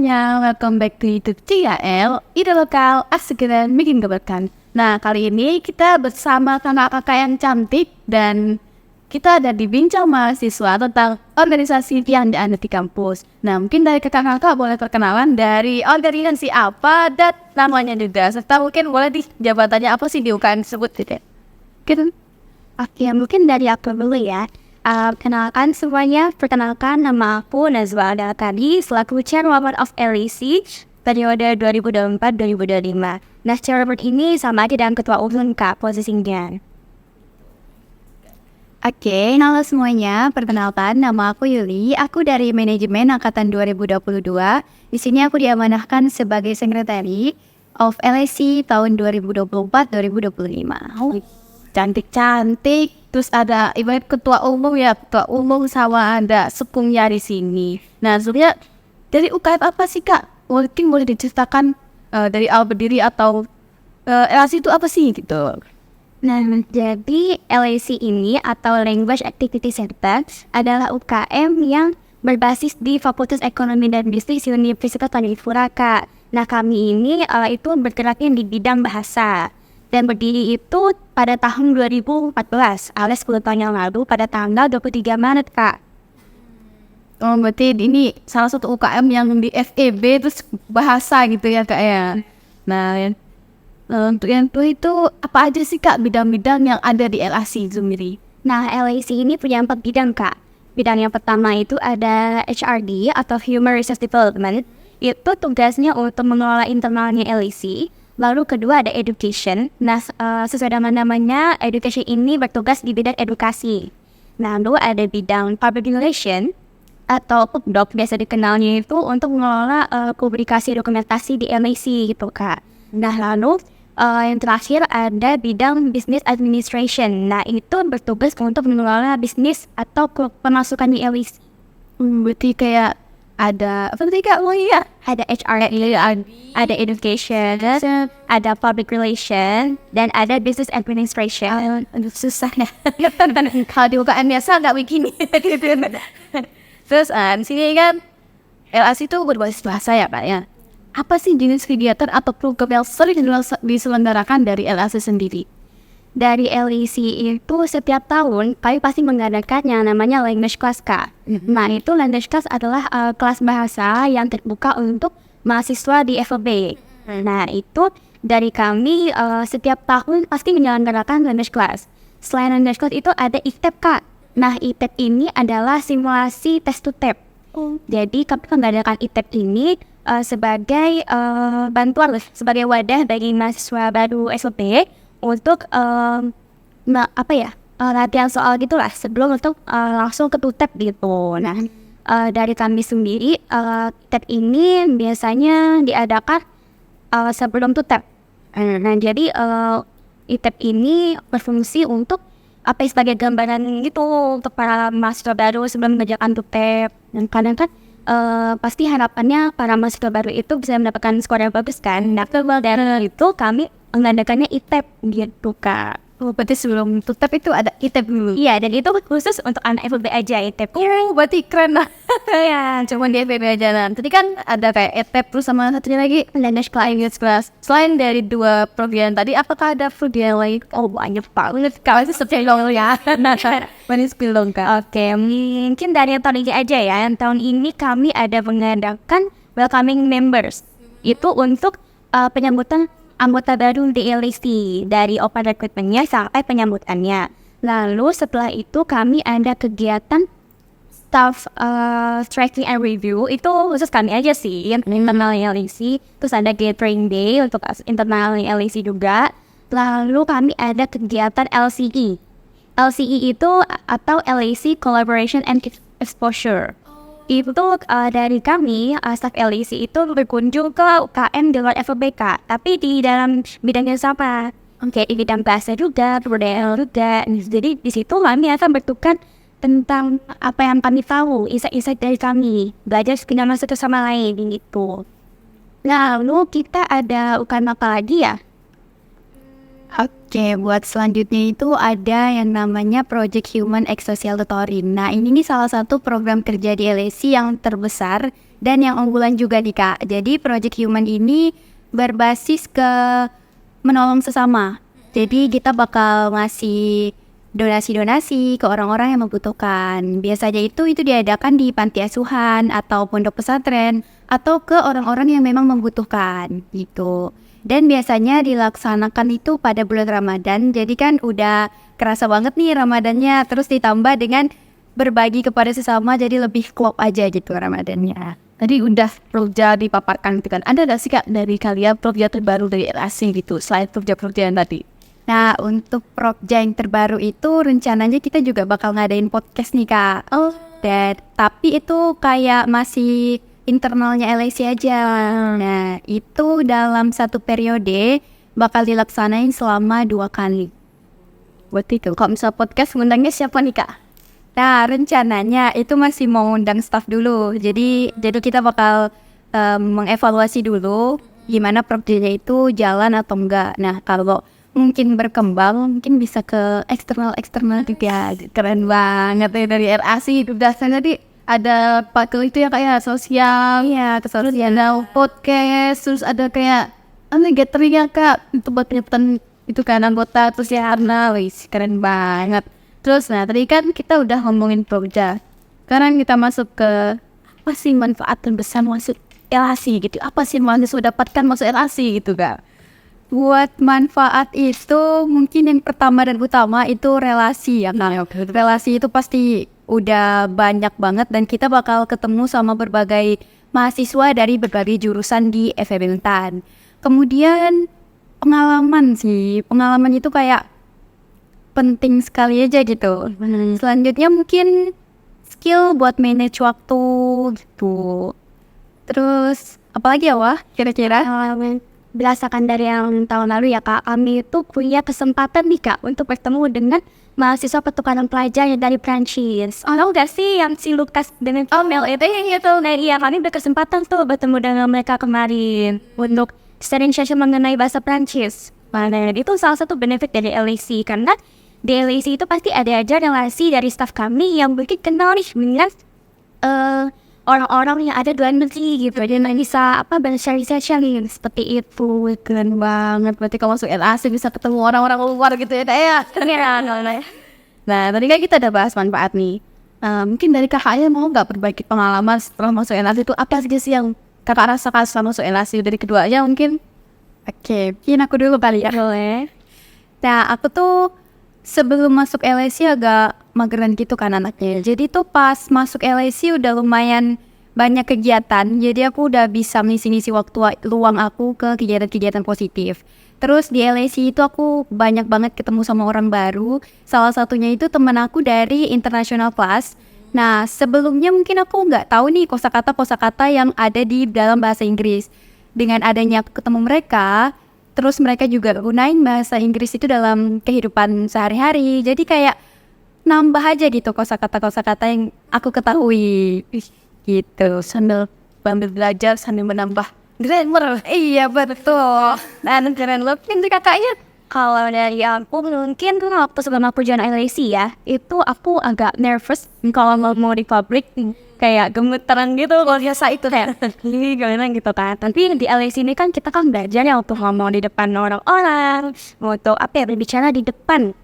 semuanya, welcome back to YouTube CIL, ide lokal, asik dan bikin gebrakan. Nah, kali ini kita bersama kakak-kakak yang cantik dan kita ada di bincang mahasiswa tentang organisasi yang ada di kampus. Nah, mungkin dari kakak-kakak boleh perkenalan dari organisasi apa dan namanya juga, serta mungkin boleh di jabatannya apa sih di UKM tersebut gitu. Gitu. Oke, mungkin dari aku dulu ya. Kenalkan semuanya, perkenalkan nama aku Nazwa Adakadi selaku Chairwoman of LEC periode 2024-2025. Nah, Chairwoman ini sama aja dengan Ketua Umum Kak posisinya. Oke, halo semuanya. Perkenalkan, nama aku Yuli. Aku dari Manajemen Angkatan 2022. Di sini aku diamanahkan sebagai Sekretari of LEC tahun 2024-2025. Cantik-cantik. Terus ada ibarat ketua umum ya, ketua umum sama ada sekungnya di sini. Nah, sebenarnya dari UKM apa sih Kak? Mungkin boleh diceritakan dari awal berdiri atau LEC itu apa sih gitu? Nah, jadi LAC ini atau Language Activity Center adalah UKM yang berbasis di Fakultas Ekonomi dan Bisnis Universitas Tanjung Kak. Nah, kami ini itu bergeraknya di bidang bahasa dan berdiri itu pada tahun 2014 alias 10 tahun yang lalu pada tanggal 23 Maret Kak. Oh, berarti ini salah satu UKM yang di FEB terus bahasa gitu ya Kak ya. Nah, untuk yang itu apa aja sih Kak bidang-bidang yang ada di LAC Zumiri? Nah, LAC ini punya 4 bidang Kak. Bidang yang pertama itu ada HRD atau Human Resource Development. Itu tugasnya untuk mengelola internalnya LAC. Lalu kedua ada Education. Nah, sesuai dengan namanya, Education ini bertugas di bidang edukasi. Nah, lalu ada bidang Public Relation atau PubDoc biasa dikenalnya itu untuk mengelola publikasi dokumentasi di LAC gitu Kak. Nah, lalu yang terakhir ada bidang Business Administration. Nah, itu bertugas untuk mengelola bisnis atau pemasukan di LAC. Berarti kayak ada apa tadi Kak? Oh iya, Ada HRD, ada Education, ada Public Relation, dan ada Business Administration. aduh susah ya. Kalau di UKM biasa nggak begini. Terus di sini kan LAC itu berbasis bahasa ya Kak ya. Apa sih jenis kegiatan atau program yang sering diselenggarakan dari LAC sendiri? Dari LEC itu setiap tahun kami pasti mengadakan yang namanya language class Kak. Nah, itu language class adalah kelas bahasa yang terbuka untuk mahasiswa di FEB. Nah, itu dari kami setiap tahun pasti menyelenggarakan language class. Selain language class itu ada ITEP Kak. Nah, ITEP ini adalah simulasi test to tape. Jadi kami mengadakan ITEP ini sebagai bantuan, sebagai wadah bagi mahasiswa baru FEB untuk latihan soal gitulah sebelum untuk langsung ke TUTEP gitu. Nah, dari kami sendiri TUTEP ini biasanya diadakan sebelum TUTEP. Nah, jadi ITEP ini berfungsi untuk sebagai gambaran gitu untuk para mahasiswa baru sebelum mengerjakan TUTEP. Dan kadang kan pasti harapannya para mahasiswa baru itu bisa mendapatkan skor yang bagus kan. Nah, dari itu kami mengadakannya ITEP gitu Kak. Oh, berarti sebelum TUTEP itu ada ITEP dulu. Iya, dan itu khusus untuk anak FEB aja ITEP. Oh, berarti keren lah. Ya, cuma di FEB aja. Nah, tadi kan ada kayak ITEP terus sama satunya lagi language class. Selain dari dua program tadi, apakah ada program lain? Oh, banyak banget. Kalau itu sepilong ya. Mana sepilong Kak? Oke, mungkin dari yang tahun ini aja ya. Yang tahun ini kami ada mengadakan welcoming members. Itu untuk penyambutan anggota baru di LAC dari open recruitment-nya sampai penyambutannya. Lalu setelah itu kami ada kegiatan staff tracking and review. Itu khusus kami aja sih yang internal LAC. Terus ada gathering day untuk internal LAC juga. Lalu kami ada kegiatan LCE. LCE itu atau LAC Collaboration and Exposure. Itu dari kami, staff LEC itu berkunjung ke UKM di luar FEB Kak, tapi di dalam bidang yang sama. Oke, di bidang bahasa juga, budaya juga. Jadi di situ kami akan bertukar tentang apa yang kami tahu, insight-insight dari kami, belajar satu satu sama lain gitu. Lalu kita ada UKM apa lagi ya? Oke, buat selanjutnya itu ada yang namanya Project Human X Social Tutoring. Nah, ini nih salah satu program kerja di LSI yang terbesar dan yang unggulan juga nih Kak. Jadi Project Human ini berbasis ke menolong sesama. Jadi kita bakal ngasih donasi-donasi ke orang-orang yang membutuhkan. Biasanya itu diadakan di panti asuhan atau pondok pesantren atau ke orang-orang yang memang membutuhkan gitu. Dan biasanya dilaksanakan itu pada bulan Ramadan. Jadi kan udah kerasa banget nih Ramadannya, terus ditambah dengan berbagi kepada sesama, jadi lebih klop aja gitu Ramadannya. Tadi udah Progja dipaparkan gitu kan. Ada gak sih Kak dari kalian Progja terbaru dari LSI gitu selain Progja-Progja yang tadi? Nah, untuk Progja yang terbaru itu rencananya kita juga bakal ngadain podcast nih Kak. Tapi itu kayak masih internalnya LSI aja. Nah, itu dalam satu periode bakal dilaksanain selama 2 kali. Buat itu, kalau misal podcast ngundangnya siapa nih Kak? Nah, rencananya itu masih mau undang staff dulu. Jadi kita bakal mengevaluasi dulu gimana Progja itu jalan atau enggak. Nah, kalau mungkin berkembang, mungkin bisa ke eksternal juga. Keren banget ya dari RAC. Udah tadi ada pakil itu ya kayak sosial, Iya, terus ada podcast, terus ada kayak gathering ya Kak, itu buat penyambutan itu kan anggota, terus ya Arna, wis keren banget. Terus nah tadi kan kita udah ngomongin Progja, sekarang kita masuk ke apa sih manfaat terbesar masuk LAC gitu, apa sih mahasiswa dapatkan masuk LAC gitu Kak? Buat manfaat itu mungkin yang pertama dan utama itu relasi ya. Nah, relasi itu pasti udah banyak banget dan kita bakal ketemu sama berbagai mahasiswa dari berbagai jurusan di FEB Untan. Kemudian pengalaman itu kayak penting sekali aja gitu. Selanjutnya mungkin skill buat manage waktu gitu. Terus apalagi ya Wah kira-kira? Berdasarkan dari yang tahun lalu ya Kak, kami itu punya kesempatan nih Kak untuk bertemu dengan mahasiswa pertukaran pelajar yang dari Prancis. Tahu gak sih yang si Lukas dengan Mel itu yang itu? Nah iya, kami berkesempatan tuh bertemu dengan mereka kemarin untuk sharing session mengenai bahasa Prancis. Nah itu salah satu benefit dari LAC, karena di LAC itu pasti ada aja relasi dari staff kami yang mungkin kenal nih dengan orang-orang yang ada di luar negeri gitu, dan bisa sharing session seperti itu. Keren banget, berarti kalau masuk LAC bisa ketemu orang-orang luar gitu ya Kak ya. Nah tadi kan kita udah bahas manfaat nih. Mungkin dari kakaknya mau nggak berbagi pengalaman setelah masuk LAC itu apa sih yang kakak rasakan setelah masuk LAC dari keduanya mungkin? Oke, mungkin aku dulu kali ya. Boleh. Nah, aku tuh sebelum masuk LSI agak mageran gitu kan anaknya. Jadi tuh pas masuk LSI udah lumayan banyak kegiatan. Jadi aku udah bisa ngisi-ngisi waktu luang aku ke kegiatan-kegiatan positif. Terus di LSI itu aku banyak banget ketemu sama orang baru. Salah satunya itu teman aku dari International Class. Nah, sebelumnya mungkin aku nggak tahu nih kosakata yang ada di dalam bahasa Inggris. Dengan adanya aku ketemu mereka, terus mereka juga gunain bahasa Inggris itu dalam kehidupan sehari-hari. Jadi kayak nambah aja gitu kosakata yang aku ketahui. Gitu. Sambil belajar sambil menambah grammar. Iya betul. Dan keren lebih nih kakaknya. Kalau dari aku mungkin tuh waktu sebelum aku join LAC ya, itu aku agak nervous kalau mau di public, kayak gemeteran gitu kalau biasa itu kayak ini gimana gitu kan. Tapi di LAC ini kan kita kan belajar ya untuk ngomong di depan orang-orang, untuk berbicara di depan.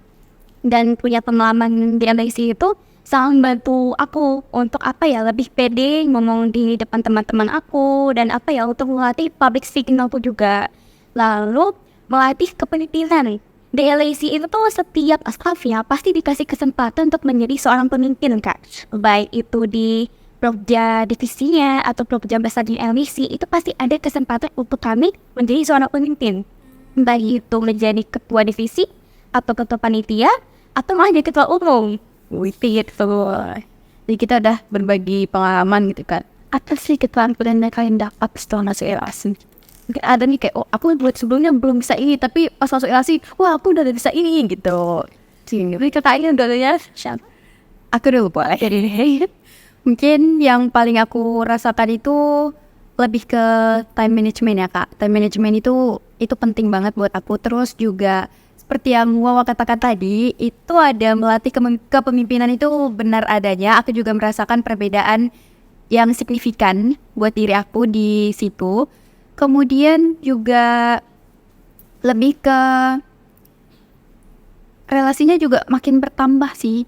Dan punya pengalaman di LAC itu sangat bantu aku untuk lebih pede ngomong di depan teman-teman aku, dan untuk melatih public speaking aku juga. Lalu melatih kepemimpinan. Di LAC itu tuh setiap staff ya pasti dikasih kesempatan untuk menjadi seorang pemimpin Kak. Baik itu di Progja divisinya atau Progja besar di LAC, itu pasti ada kesempatan untuk kami menjadi seorang pemimpin. Baik itu menjadi ketua divisi atau ketua panitia atau malah jadi ketua umum. Gitu. Jadi kita udah berbagi pengalaman gitu kan. Apa sih keterampilan yang kalian dapat setelah masuk LAC? Mungkin ada nih kayak, oh aku buat sebelumnya belum bisa ini, tapi pas masuk LAC, wah aku udah bisa ini gitu. Jadi kakaknya udah ya, siapa? Aku dulu boleh. Mungkin yang paling aku rasakan itu lebih ke time management ya Kak. Time management itu penting banget buat aku. Terus juga seperti yang Wawa katakan tadi, itu ada melatih kepemimpinan itu benar adanya. Aku juga merasakan perbedaan yang signifikan buat diri aku di situ. Kemudian juga lebih ke relasinya juga makin bertambah sih.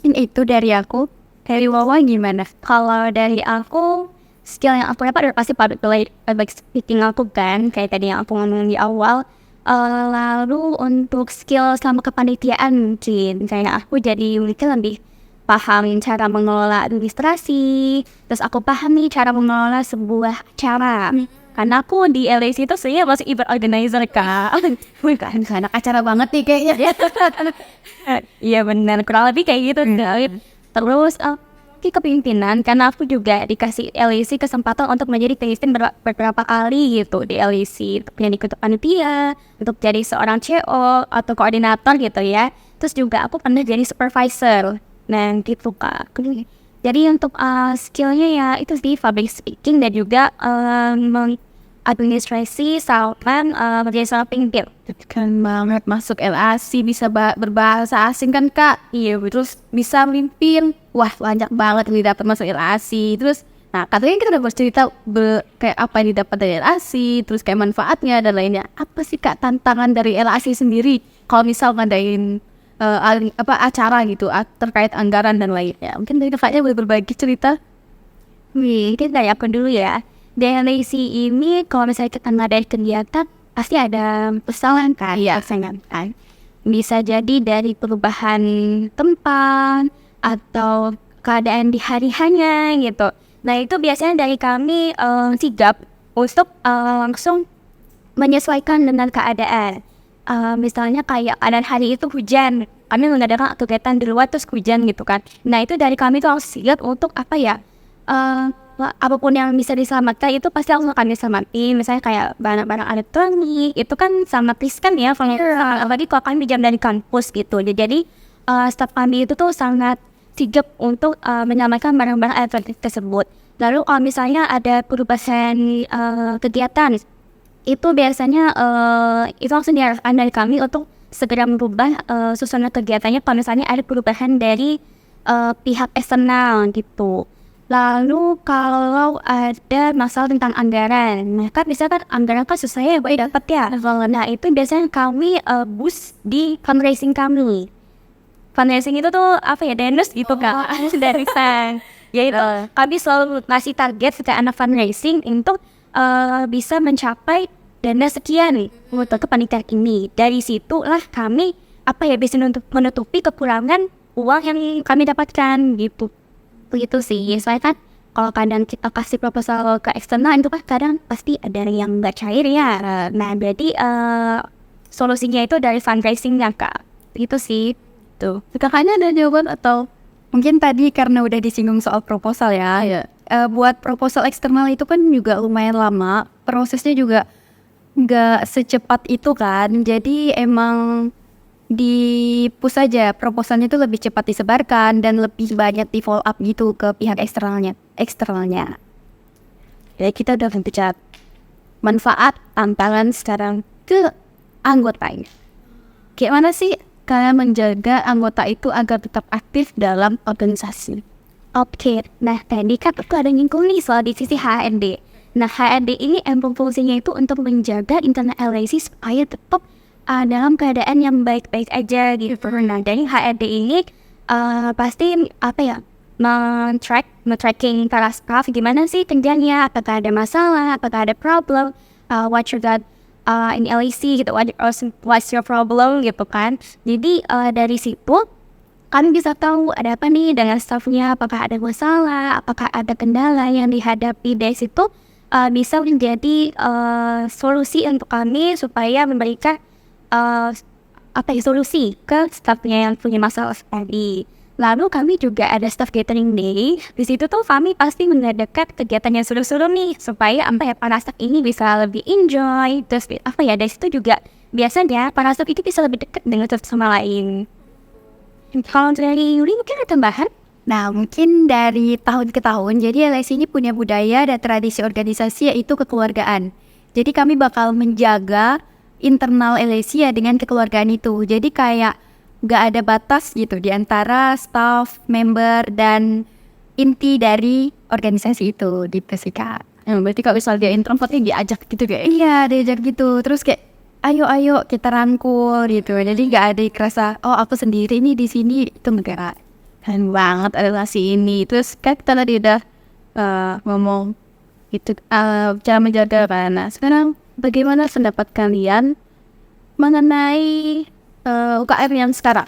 Itu dari aku. Dari Wawa gimana? Kalau dari aku, skill yang aku dapat udah pasti public speaking aku kan, kayak tadi yang aku ngomong di awal. Lalu untuk skill sama kepanitiaan mungkin, kayak aku jadi mungkin lebih paham cara mengelola administrasi, terus aku paham nih cara mengelola sebuah acara. Karena aku di LAC itu sebenarnya masih event organizer kak. Bukan anak acara banget nih kayaknya. Iya benar, kurang lebih kayak gitu. Terus kepemimpinan, karena aku juga dikasih LAC kesempatan untuk menjadi pemimpin beberapa kali gitu di LAC, untuk menjadi ketua panitia, untuk jadi seorang CO atau koordinator gitu ya. Terus juga aku pernah jadi supervisor. Nah gitu kak. Jadi untuk skillnya ya itu sih public speaking dan juga administrasi sama menjadi seorang pemimpin. Keren banget masuk LAC bisa berbahasa asing kan kak. Iya, terus bisa mimpin. Wah banyak banget yang didapat masuk LAC. Terus, nah katanya kita udah bercerita kayak apa yang didapat dari LAC, terus kayak manfaatnya dan lainnya. Apa sih kak tantangan dari LAC sendiri kalau misal ngadain acara gitu terkait anggaran dan lainnya? Mungkin dari kakaknya boleh berbagi cerita. Mungkin dari aku dulu ya. Di LAC ini kalau misalnya kita ngadain kegiatan pasti ada persoalan kan, kan. Bisa jadi dari perubahan tempat atau keadaan di hari-harinya gitu. Nah itu biasanya dari kami sigap untuk langsung menyesuaikan dengan keadaan. Misalnya kayak keadaan hari itu hujan, kami mengadakan kegiatan di luar terus hujan gitu kan. Nah itu dari kami tuh langsung sigap untuk apapun yang bisa diselamatkan itu pasti langsung kami selamatin. Misalnya kayak barang-barang elektronik itu kan sangat riskan ya, apalagi kalau kami pinjam dari kampus gitu. Jadi staf kami itu tuh sangat sigap untuk menyelamatkan barang-barang elektronik tersebut. Lalu kalau misalnya ada perubahan kegiatan, itu biasanya itu langsung diarahkan dari kami untuk segera merubah susunan kegiatannya kalau misalnya ada perubahan dari pihak eksternal gitu. Lalu kalau ada masalah tentang anggaran, nah kan biasanya kan anggaran kan susah ya buat dapat ya. Nah itu biasanya kami boost di fundraising kami. Fundraising itu tuh bonus gitu kan dari sang. Yaitu kami selalu ngasih target ke anak fundraising untuk bisa mencapai dana sekian nih untuk kepanitiaan ini. Dari situlah kami bisa menutupi kekurangan uang yang kami dapatkan gitu. Begitu sih, soalnya kan kalau kadang kita kasih proposal ke eksternal itu kan kadang pasti ada yang nggak cair ya. Nah berarti solusinya itu dari fundraising ya kak. Gitu sih. Tuh. Kakaknya ada jawaban atau Mungkin tadi karena udah disinggung soal proposal ya. Buat proposal eksternal itu kan juga lumayan lama. Prosesnya juga nggak secepat itu kan. Jadi emang di push aja proposalnya itu lebih cepat disebarkan dan lebih banyak di follow up gitu ke pihak eksternalnya. Ya kita udah bicara manfaat tantangan sekarang ke anggotanya. gimana sih kalian menjaga anggota itu agar tetap aktif dalam organisasi? Oke, nah tadi kan aku ada nyinggung nih soal di sisi HRD. Nah HRD ini emang fungsinya itu untuk menjaga internal LAC supaya tetap dalam keadaan yang baik-baik aja gitu. Nah dari HRD ini pasti men-tracking para staff gimana sih kerjanya, apakah ada masalah, apakah ada problem, what you got in LAC gitu, what's your problem gitu kan. Jadi dari situ kami bisa tahu ada apa nih dengan staffnya, apakah ada masalah, apakah ada kendala yang dihadapi. Dari situ bisa menjadi solusi untuk kami supaya memberikan solusi ke staffnya yang punya masalah tadi. Lalu kami juga ada staff gathering day. Di situ tuh kami pasti mengadakan kegiatan yang seru-seru nih supaya para staff ini bisa lebih enjoy. Terus dari situ juga biasanya para staff itu bisa lebih dekat dengan satu sama lain. Kalau dari Yuli mungkin ada tambahan? Nah, mungkin dari tahun ke tahun, jadi LAC ini punya budaya dan tradisi organisasi yaitu kekeluargaan. Jadi kami bakal menjaga internal LSI ya dengan kekeluargaan itu. Jadi kayak nggak ada batas gitu di antara staff, member, dan inti dari organisasi itu gitu sih Kak. Berarti kalau misal dia introvertnya diajak gitu kayak. Iya diajak gitu, terus kayak ayo kita rangkul gitu. Jadi nggak ada yang kerasa oh aku sendiri nih di sini, itu enggak. Keren banget relasi ini. Terus kan kita tadi udah ngomong itu cara menjaga kan. Nah sekarang bagaimana pendapat kalian mengenai UKM yang sekarang?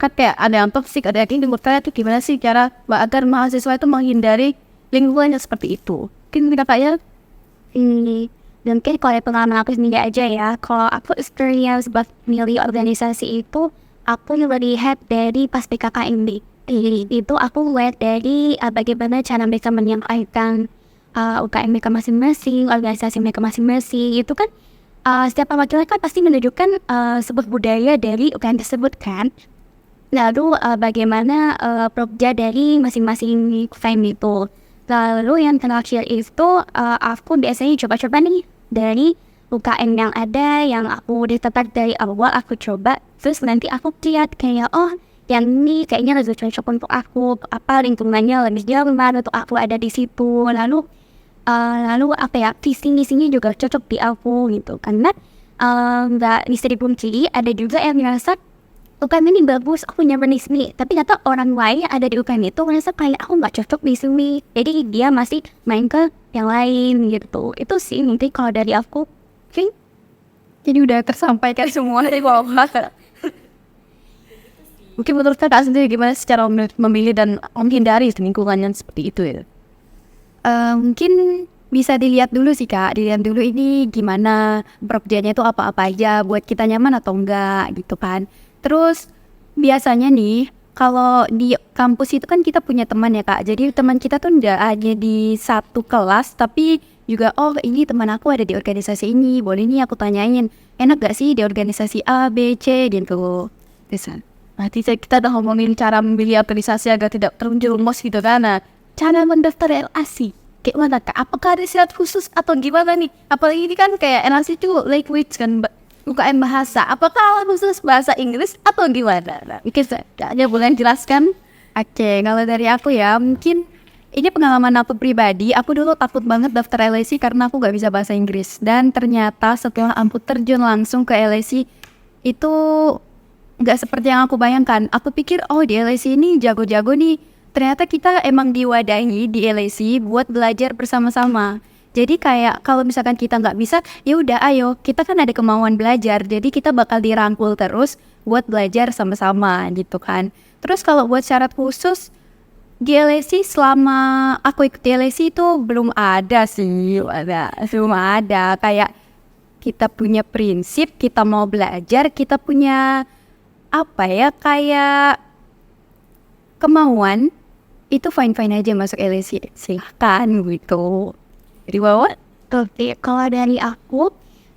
Kan kayak ada yang toksik, ada yang ini. Menurut kalian itu gimana sih cara agar mahasiswa itu menghindari lingkungan yang seperti itu? Mungkin kakaknya Ini dan mungkin kalau pengalaman aku sendiri aja ya, kalau aku experience buat milih organisasi itu, aku melihat dari pas PKKMB. Itu aku lihat dari bagaimana cara mereka menyampaikan UKM mereka masing-masing, organisasi mereka masing-masing. Itu kan setiap perwakilan kan pasti menunjukkan sebuah budaya dari UKM tersebut kan. Lalu bagaimana proja dari masing-masing UKM itu. Lalu yang terakhir itu aku biasanya coba-coba nih dari UKM yang ada, yang aku udah tertarik dari awal aku coba. Terus nanti aku lihat kayak yang ini kayaknya lebih cocok untuk aku, apa lingkungannya lebih nyaman untuk aku ada di situ. Lalu apa ya, visi misinya juga cocok di aku gitu. Karena nggak bisa dipungkiri ada juga yang merasa UKM ini bagus, aku nyaman di sini. Tapi ternyata orang lain yang ada di UKM itu merasa kayak aku nggak cocok di sini. Jadi dia masih main ke yang lain gitu. Itu sih nanti kalau dari aku. Oke. Jadi udah tersampaikan semua dari bawah. mungkin menurut kakak sendiri gimana secara memilih dan menghindari lingkungan yang seperti itu ya? Mungkin bisa dilihat dulu sih Kak, dilihat dulu ini gimana projectnya itu apa-apa aja, buat kita nyaman atau enggak gitu kan. Terus biasanya nih kalau di kampus itu kan kita punya teman ya Kak, jadi teman kita tuh enggak hanya di satu kelas, tapi juga ini teman aku ada di organisasi ini, boleh nih aku tanyain, enak gak sih di organisasi A, B, C gitu. Terus Nanti kita udah ngomongin cara memilih organisasi agar tidak terjerumus gitu kan. Nah, cara mendaftar LAC kayak mana Kak? Apakah ada syarat khusus atau gimana nih? Apalagi ini kan kayak LAC itu language kan, UKM bahasa. Apakah khusus bahasa Inggris atau gimana? Nah, mungkin hanya boleh jelaskan. Oke, kalau dari aku ya, mungkin ini pengalaman aku pribadi. Aku dulu takut banget daftar LSI karena aku gak bisa bahasa Inggris. Dan ternyata setelah aku terjun langsung ke LSI, itu gak seperti yang aku bayangkan. Aku pikir, di LSI ini jago-jago nih. Ternyata kita emang diwadahi di LSI buat belajar bersama-sama. Jadi kayak kalau misalkan kita nggak bisa, ya udah ayo, kita kan ada kemauan belajar. Jadi kita bakal dirangkul terus buat belajar sama-sama gitu kan. Terus kalau buat syarat khusus, di LSI selama aku ikut di LSI itu belum ada sih. Belum ada. Kayak kita punya prinsip, kita mau belajar, kita punya kayak kemauan, itu fine-fine aja masuk LSI. Silahkan gitu. Jadi Wawa? Oke, kalau dari aku,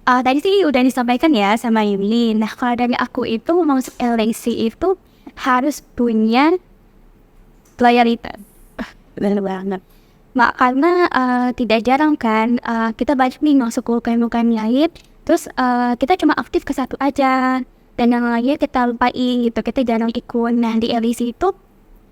tadi sih udah disampaikan ya sama Yuli. Nah, kalau dari aku itu masuk LSI itu harus punya loyalitas. Benar banget. Karena tidak jarang kan kita banyak nih masuk UKM-UKM lain, terus kita cuma aktif ke satu aja, dan yang lainnya kita lupain gitu, kita jarang ikut. Nah, di LSI itu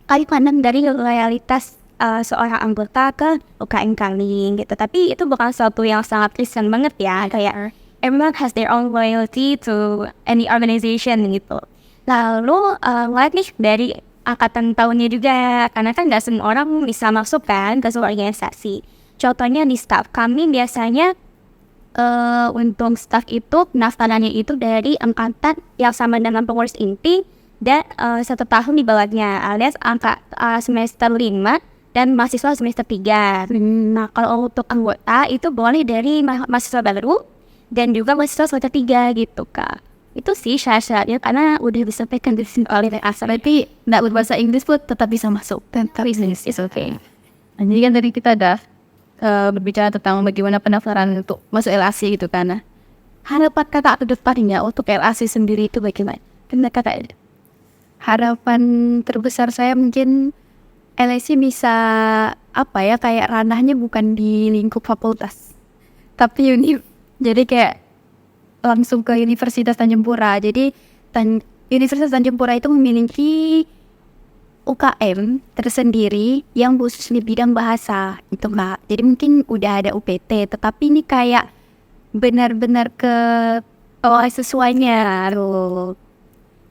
kali pandang dari loyalitas seorang anggota ke UKM kali gitu. Tapi itu bukan sesuatu yang sangat Kristen banget ya, kayak everyone has their own loyalty to any organization gitu. Lalu lihat nih dari angkatan tahunnya juga, karena kan gak semua orang bisa masuk kan ke sebuah organisasi. Contohnya di staff kami biasanya untuk staff itu pendaftarannya itu dari angkatan yang sama dengan pengurus inti dan 1 tahun di bawahnya, alias semester 5 dan mahasiswa semester 3. Nah, kalau untuk anggota itu boleh dari mahasiswa baru dan juga mahasiswa semester 3 gitu Kak. Itu sih syarat-syaratnya karena udah disampaikan di sini oleh asal. Berarti nggak berbahasa Inggris pun tetap bisa masuk. Tetap Inggris, it's okay. Nah, jadi kan tadi kita udah berbicara tentang bagaimana pendaftaran untuk masuk LAC gitu kan. Nah, harapan kakak ke depannya untuk LAC sendiri itu bagaimana? Kenapa kakak? Harapan terbesar saya mungkin LSI bisa kayak ranahnya bukan di lingkup fakultas, tapi univ. Jadi kayak langsung ke Universitas Tanjung Pura. Jadi Universitas Tanjung Pura itu memiliki UKM tersendiri yang khusus di bidang bahasa gitu Kak. Jadi mungkin udah ada UPT, tetapi ini kayak benar-benar ke sesuainya loh.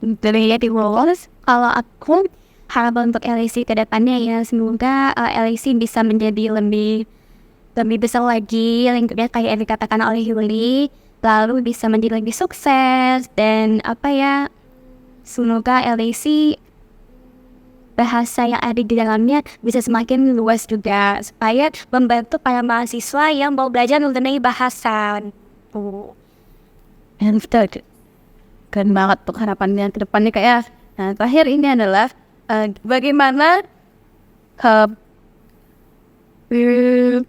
Dari lulus, kalau aku harapan untuk LAC ke depannya ya semoga LAC bisa menjadi lebih besar lagi lingkupnya kayak yang dikatakan oleh Yuli, lalu bisa menjadi lebih sukses dan semoga LAC bahasa yang ada di dalamnya bisa semakin luas juga supaya membantu para mahasiswa yang mau belajar mengenai bahasa. And keren banget tuh harapannya ke depannya kayak. Nah, terakhir ini adalah bagaimana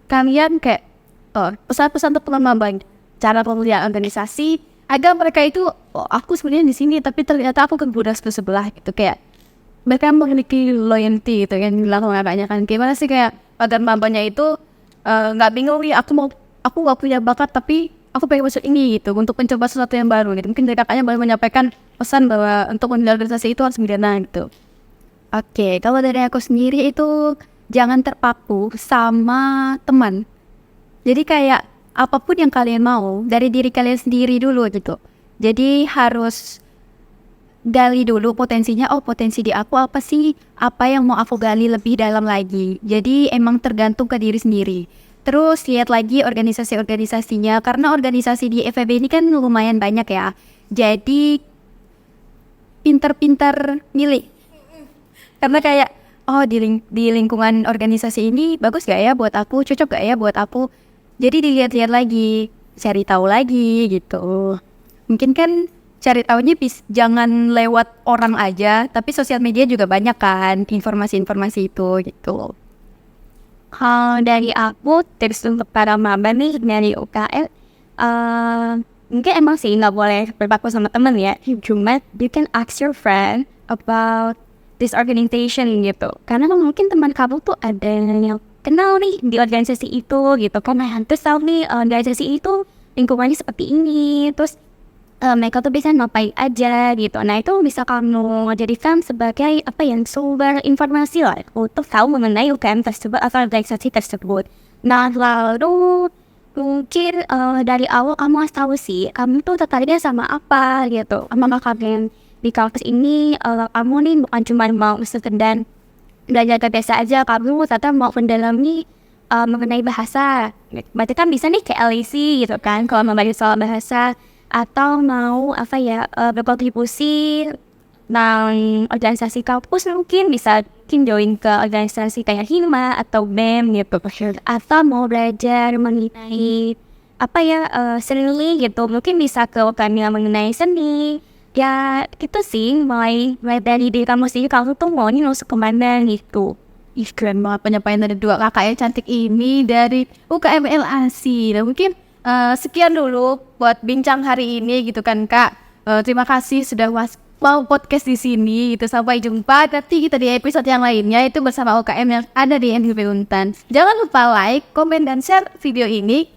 kalian kayak pesan-pesan untuk pengembangan cara pemilihan organisasi agar mereka itu aku sebenarnya di sini tapi ternyata aku ke sebelah gitu, kayak mereka memiliki loyalty gitu yang dilakukan banyak kan. Gimana sih kayak agar mambanya itu nggak bingung nih aku nggak punya bakat tapi aku pengen masuk ini gitu untuk mencoba sesuatu yang baru gitu. Mungkin dari kakaknya boleh menyampaikan pesan bahwa untuk memilih organisasi itu harus gimana gitu. Oke, kalau dari aku sendiri itu jangan terpaku sama teman. Jadi kayak apapun yang kalian mau dari diri kalian sendiri dulu gitu. Jadi harus gali dulu potensinya, potensi di aku apa sih, apa yang mau aku gali lebih dalam lagi. Jadi emang tergantung ke diri sendiri. Terus lihat lagi organisasi-organisasinya, karena organisasi di FEB ini kan lumayan banyak ya. Jadi pinter-pinter milih. Karena kayak di lingkungan organisasi ini bagus gak ya buat aku, cocok gak ya buat aku. Jadi dilihat-lihat lagi, cari tahu lagi gitu. Mungkin kan cari tahunya jangan lewat orang aja, tapi sosial media juga banyak kan informasi-informasi itu gitu. Kalau dari aku tips untuk para maba nih dari UKM, mungkin emang sih nggak boleh berpaku sama temen ya. Cuma you can ask your friend about this organization gitu. Karena mungkin teman kamu tuh ada yang kenal nih di organisasi itu gitu kan. Terus tahu nih organisasi itu lingkungannya seperti ini. Terus mereka tuh bisa ngapain aja gitu. Nah itu bisa kamu jadikan sebagai sumber informasi lah untuk tahu mengenai UKM tersebut atau organisasi tersebut. Nah lalu mungkin dari awal kamu harus tahu sih kamu tuh tertariknya sama apa gitu. Apakah kalian di kampus ini kamu nih bukan cuma mau sekedar belajar biasa aja, kamu ternyata mau mendalami mengenai bahasa. Berarti kan bisa nih ke LAC gitu kan kalau mau belajar soal bahasa, atau mau berkontribusi dengan organisasi kampus, mungkin bisa join ke organisasi kayak Hima atau BEM gitu, atau mau belajar mengenai seni gitu, mungkin bisa ke UKM yang mengenai seni ya gitu sih. Mulai dari diri kamu sendiri, kamu tuh mau masuk kemana gitu. Keren banget penyampaian dari dua kakak yang cantik ini dari UKM LAC. Nah mungkin sekian dulu buat bincang hari ini gitu kan Kak. Terima kasih sudah mau podcast di sini gitu. Sampai jumpa nanti kita di episode yang lainnya itu bersama UKM yang ada di NIP Untan. Jangan lupa like, komen dan share video ini.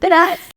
Dadah.